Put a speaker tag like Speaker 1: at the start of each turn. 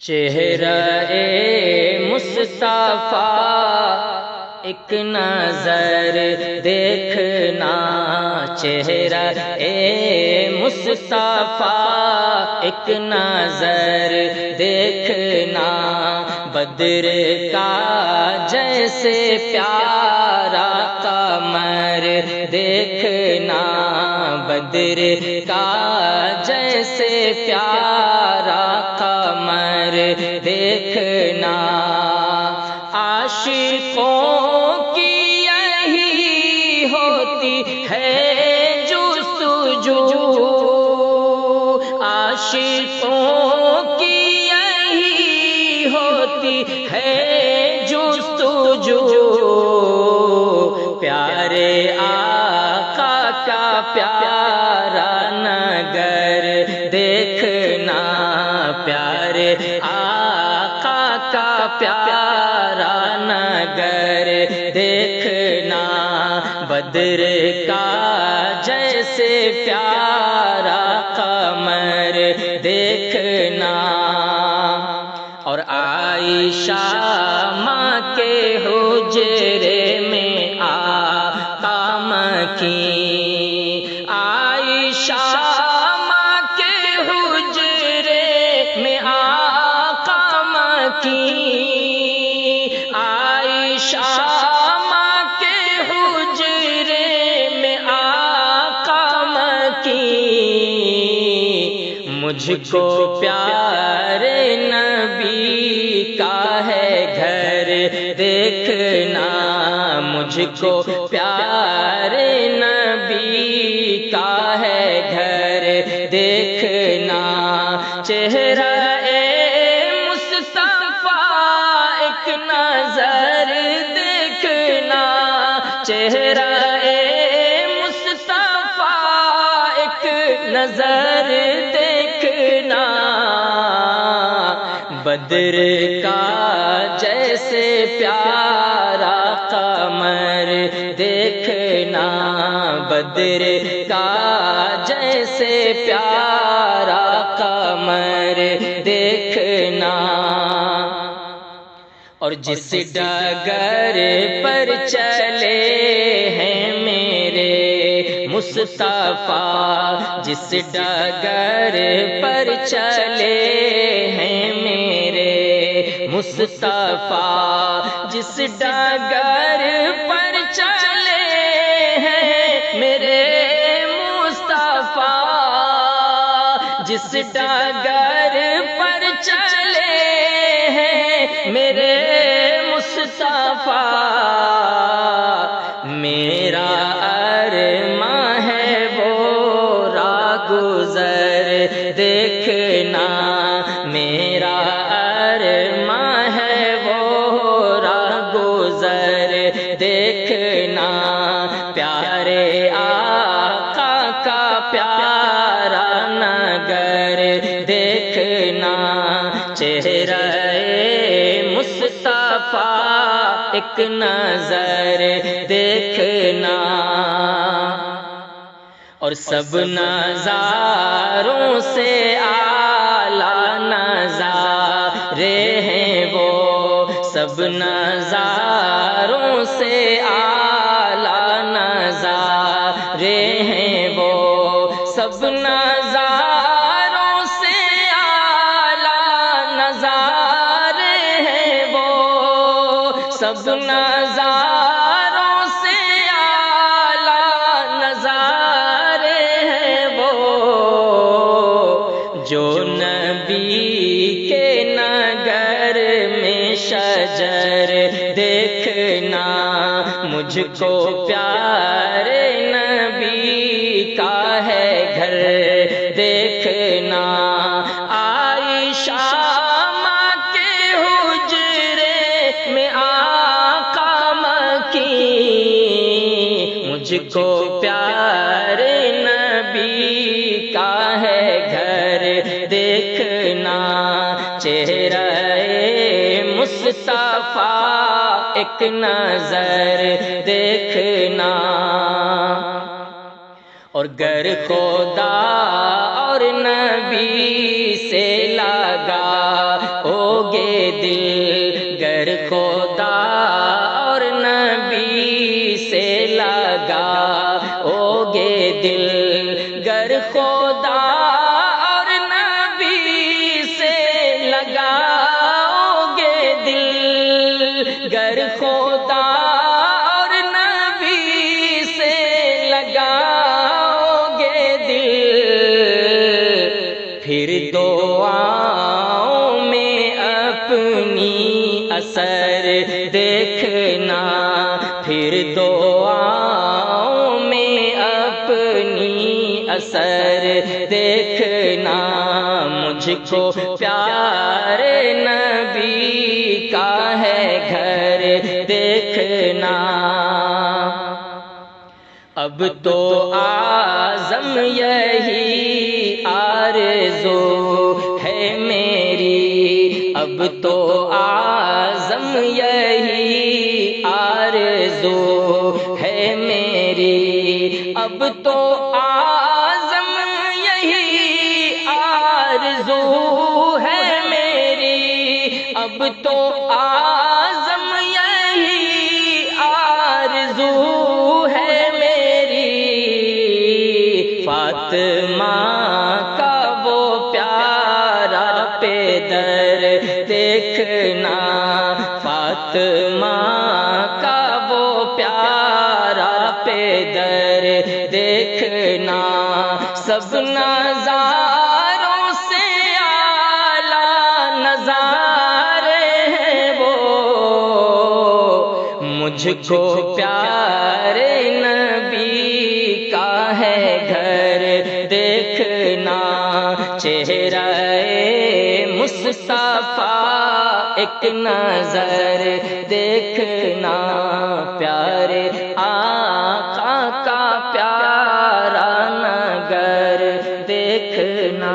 Speaker 1: چہرہ مصطفیٰ ایک نظر دیکھنا، چہرہ مصطفیٰ ایک نظر دیکھنا، بدر کا جیسے پیارا قمر دیکھنا، بدر کا جیسے پیارا قمر دیکھنا، عاشقوں کی یہی ہوتی ہے جستجو، عاشقوں کی یہی ہوتی ہے جستجو، پیارے آقا کا پیارا نگر دیکھنا، پیارے آقا کا پیارا نگر دیکھنا، بدر کا جیسے پیارا قمر دیکھنا، اور عائشہ ماں کے حجرے میں آقا مکی، عائشہ ماں کے حجرے میں آقا مکی، عائشہ ماں کے حجرے میں آقا مکی، مجھ کو پیارے نبی کا ہے گھر دیکھنا، مجھ کو پیارے نبی کا ہے گھر دیکھنا، چہرہ مصطفیٰ ایک نظر دیکھنا، چہرہ مصطفیٰ ایک نظر دیکھنا، بدر کا جیسے پیارا قمر دیکھنا، بدر کا جیسے پیارا قمر دیکھنا، اور جس ڈگر پر چلے ہیں میرے مصطفیٰ، جس ڈگر پر چلے ہیں میرے مصطفیٰ، جس ڈگر پر چلے ہیں میرے مصطفیٰ، جس ڈگر پر چلے ہیں میرے مصطفیٰ، میرا ارماں ہے وہ راہ گزر دیکھنا، میرا ارماں ہے وہ راہ گزر دیکھنا، پیارے آقا کا پیارا نگر دیکھنا، چہرہ مصطفیٰ ایک نظر دیکھنا، اور سب نظاروں سے اعلیٰ نظارے ہیں وہ، سب نظاروں سے اعلیٰ نظارے ہیں وہ، سب نظاروں سے اعلیٰ نظارے ہیں وہ، سب نظاروں سے اعلیٰ نظارے ہیں وہ، جو نبی کے نگر میں شجر دیکھنا، مجھ کو پیارے نبی کا ہے گھر دیکھنا، عائشہ ماں کے حجرے میں آقا مکی، مجھ کو پیارے نبی کا ہے گھر دیکھنا، چہرہ مصطفیٰ ایک نظر دیکھنا، اور گر خدا اور نبی سے لگا ہو دل گر خدا اور نبی سے لگاؤ گے دل گر خدا اور نبی سے لگاؤ گے دل گر خدا اور نبی سے لگاؤ گے دل پھر دعاؤں میں اپنی اثر دیکھنا پھر دعاؤں میں اپنی اثر دیکھنا مجھ کو پیارے نبی کا ہے گھر دیکھنا اب تو اعظم یہی آرزو ہے میری اب تو اعظم یہی آرزو ہے میری اب تو اعظم یہی آرزو ہے میری اب تو اعظم یہی آرزو ہے میری فاطمہ کا وہ پیارا پیدر دیکھنا فاطمہ کا وہ پیارا پیدر دیکھنا سب نظاروں سے اعلیٰ نظارے ہیں وہ مجھ کو پیارے نبی کا ہے گھر دیکھنا چہرہ مصطفیٰ ایک نظر دیکھنا پیارے آقا کا پیارا نگر دیکھنا